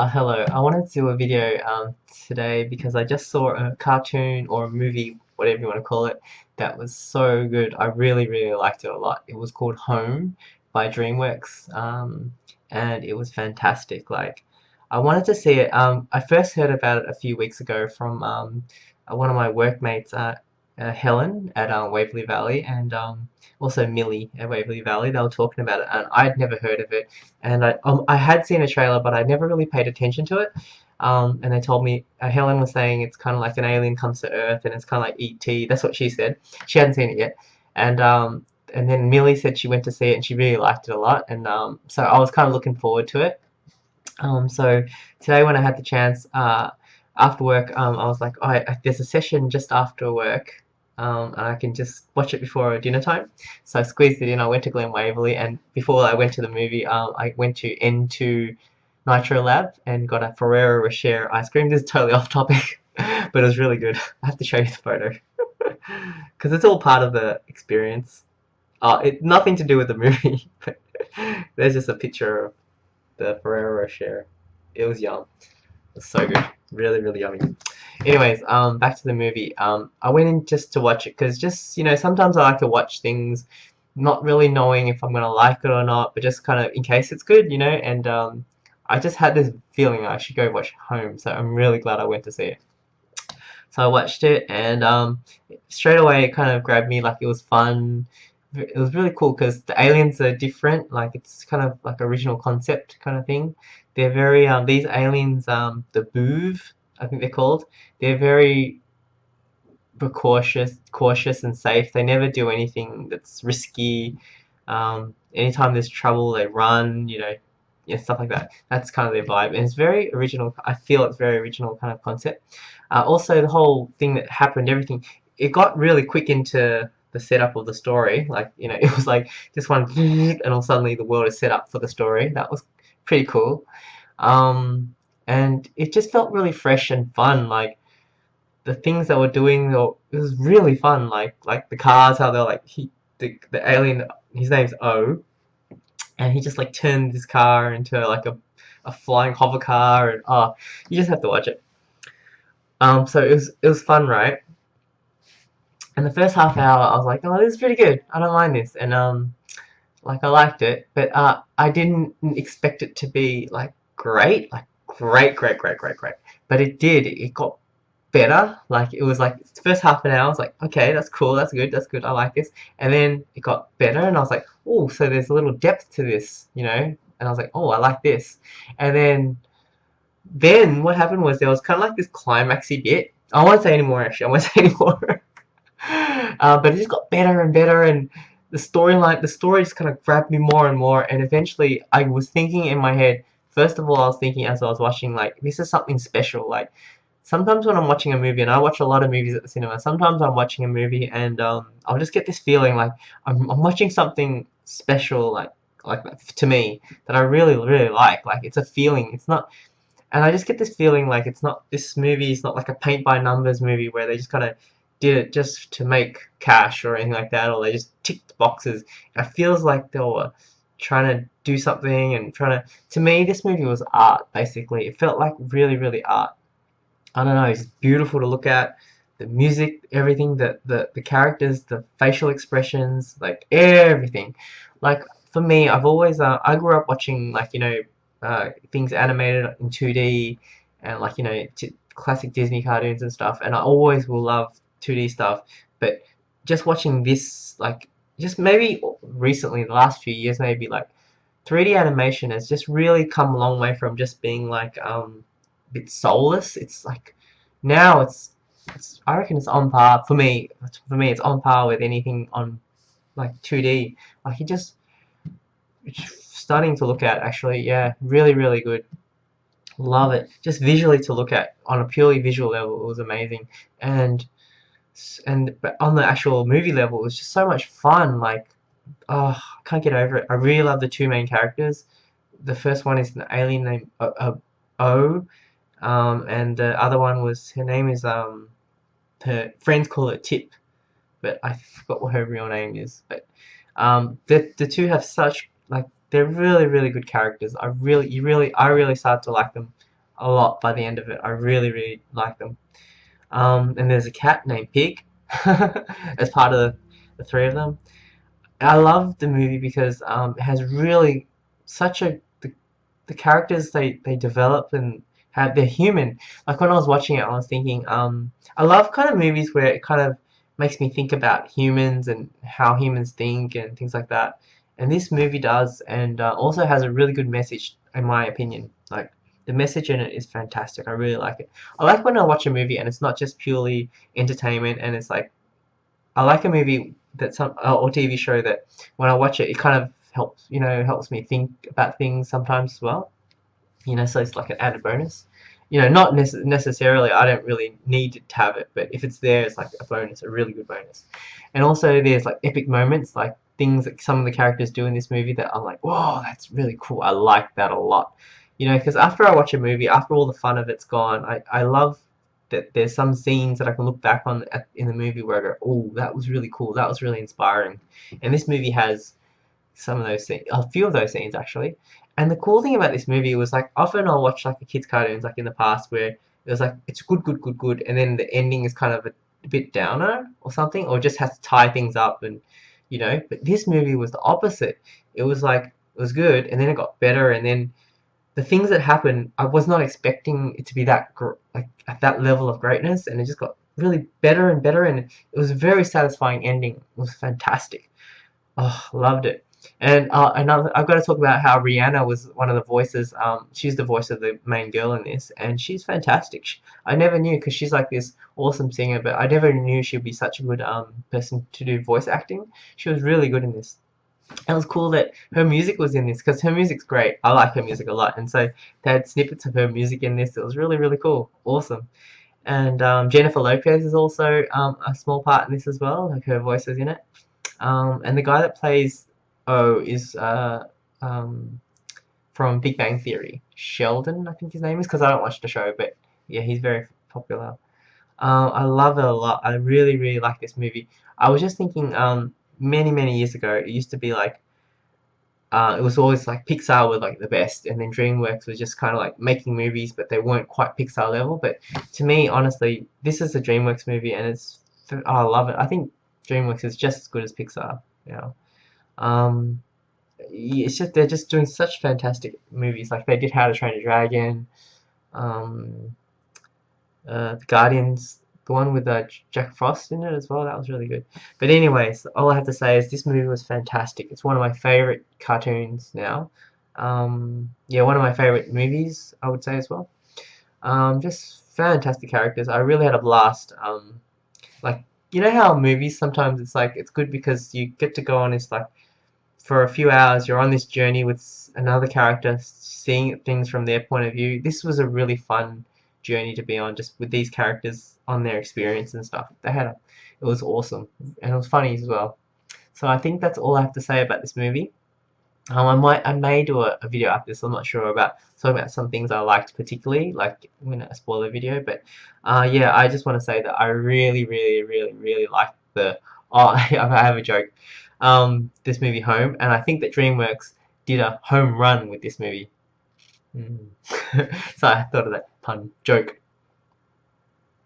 Hello. I wanted to do a video today because I just saw a cartoon or a movie, whatever you want to call it, that was so good. I really liked it a lot. It was called Home by DreamWorks, and it was fantastic. Like, I wanted to see it. I first heard about it a few weeks ago from one of my workmates, Helen at Waverley Valley, and also Millie at Waverley Valley. They were talking about it, and I'd never heard of it, and I had seen a trailer, but I never really paid attention to it. And they told me Helen was saying it's kind of like an alien comes to Earth, and it's kind of like E.T. That's what she said. She hadn't seen it yet, and then Millie said she went to see it and she really liked it a lot, and so I was kind of looking forward to it. So today when I had the chance, after work, I was like, oh, there's a session just after work, and I can just watch it before dinner time. So I squeezed it in. I went to Glen Waverley, and before I went to the movie, I went to N2 Nitro Lab and got a Ferrero Rocher ice cream. This is totally off topic, but it was really good. I have to show you the photo because it's all part of the experience. It nothing to do with the movie, but there's just a picture of the Ferrero Rocher. It was yum. It's so good. Really yummy. Anyways, back to the movie. I went in just to watch it because just, sometimes I like to watch things not really knowing if I'm gonna like it or not, but just kind of in case it's good, and I just had this feeling I should go watch Home, so I'm really glad I went to see it. So I watched it, and straight away it kind of grabbed me. Like, it was fun. It was really cool because the aliens are different. Like, it's kind of like original concept kind of thing. They're very these aliens, the Boov, I think they're called. They're very cautious and safe. They never do anything that's risky. Anytime there's trouble, they run. Yeah, stuff like that. That's kind of their vibe, and it's very original. I feel it's very original kind of concept. Also, the whole thing that happened, everything, it got really quick into the setup of the story. Like, it was like just one, and all suddenly the world is set up for the story. That was pretty cool. Um, and it just felt really fresh and fun. Like, the things that we're doing, it was really fun. Like the cars, how they're like the alien. His name's O, and he just like turned his car into like a flying hover car, and you just have to watch it. So it was fun, right? And the first half hour, I was like, oh, this is pretty good. I don't mind this, and like, I liked it, but I didn't expect it to be like great, like great. But it did. It got better. Like, it was like the first half an hour, I was like, okay, that's cool, that's good, I like this. And then it got better, and I was like, oh, so there's a little depth to this, And I was like, oh, I like this. And then what happened was there was kind of like this climaxy bit. I won't say anymore, actually. I won't say anymore. But it just got better and better, and the story just kind of grabbed me more and more. And eventually, I was thinking in my head. First of all, I was thinking as I was watching, like, this is something special. Like, sometimes when I'm watching a movie, and I watch a lot of movies at the cinema, sometimes I'm watching a movie and I'll just get this feeling like I'm watching something special, like to me, that I really like. Like, it's a feeling. It's not, and I just get this feeling like this movie is not like a paint by numbers movie where they just kind of did it just to make cash or anything like that, or they just ticked boxes. It feels like they were trying to do something and trying to me, this movie was art, basically. It felt like really art. I don't know, it's beautiful to look at. The music, everything, the characters, the facial expressions, like everything. Like, for me, I've always I grew up watching, like, things animated in 2D, and, like, classic Disney cartoons and stuff, and I always will love 2D stuff. But just watching this, like, just maybe recently, the last few years, maybe, like, 3D animation has just really come a long way from just being like bit soulless. It's like now it's I reckon it's on par for me. For me, it's on par with anything on like 2D. Like, it's starting to look at, actually. Yeah, really good. Love it. Just visually to look at on a purely visual level, it was amazing. And but on the actual movie level, it was just so much fun. Like, oh, I can't get over it. I really love the two main characters. The first one is an alien named O, and the other one was, her name is her friends call her Tip, but I forgot what her real name is. But the two have such, like, they're really good characters. I really started to like them a lot by the end of it. I really, really like them. And there's a cat named Pig as part of the three of them. I love the movie because it has really such a the characters they develop and have they're human. Like when I was watching it, I was thinking, I love kind of movies where it kind of makes me think about humans and how humans think and things like that. And this movie does, and also has a really good message, in my opinion. Like the message in it is fantastic. I really like it. I like when I watch a movie and it's not just purely entertainment, and it's like I like a movie that some or TV show that when I watch it, it kind of helps helps me think about things sometimes as well. So it's like an added bonus. Not necessarily, I don't really need to have it, but if it's there, it's like a bonus, a really good bonus. And also, there's like epic moments, like things that some of the characters do in this movie that I'm like, whoa, that's really cool. I like that a lot. Because after I watch a movie, after all the fun of it's gone, I love that there's some scenes that I can look back on in the movie where I go, oh, that was really cool. That was really inspiring. And this movie has some of those scenes, a few of those scenes actually. And the cool thing about this movie was like often I'll watch like the kids cartoons like in the past where it was like it's good, good, good, good, and then the ending is kind of a bit downer or something, or just has to tie things up and But this movie was the opposite. It was like it was good, and then it got better, and then the things that happened, I was not expecting it to be like at that level of greatness, and it just got really better and better, and it was a very satisfying ending. It was fantastic. Oh, loved it. And another, I've got to talk about how Rihanna was one of the voices. She's the voice of the main girl in this, and she's fantastic. I never knew because she's like this awesome singer, but I never knew she'd be such a good person to do voice acting. She was really good in this. And it was cool that her music was in this because her music's great. I like her music a lot, and so they had snippets of her music in this. It was really, really cool, awesome. And Jennifer Lopez is also a small part in this as well. Like her voice is in it. And the guy that plays O is um, from Big Bang Theory. Sheldon, I think his name is, because I don't watch the show, but yeah, he's very popular. I love it a lot. I really, really like this movie. I was just thinking, many, many years ago, it used to be like, it was always like Pixar were like the best, and then DreamWorks was just kind of like making movies, but they weren't quite Pixar level. But to me, honestly, this is a DreamWorks movie, and I love it. I think DreamWorks is just as good as Pixar. Yeah. Um, it's just they're just doing such fantastic movies. Like they did How to Train a Dragon, um, the Guardians, the one with Jack Frost in it as well. That was really good. But anyways, all I have to say is this movie was fantastic. It's one of my favorite cartoons now. Yeah, one of my favorite movies, I would say as well. Just fantastic characters. I really had a blast. Like how movies sometimes it's like it's good because you get to go on this like for a few hours you're on this journey with another character seeing things from their point of view. This was a really fun journey to be on just with these characters on their experience and stuff. It was awesome and it was funny as well. So I think that's all I have to say about this movie. I may do a video after this. I'm not sure about talking about some things I liked particularly, like I'm gonna spoil the video, but yeah, I just want to say that I really, really, really, really like the. Oh, I have a joke. This movie Home, and I think that DreamWorks did a home run with this movie. Mm. So I thought of that pun joke.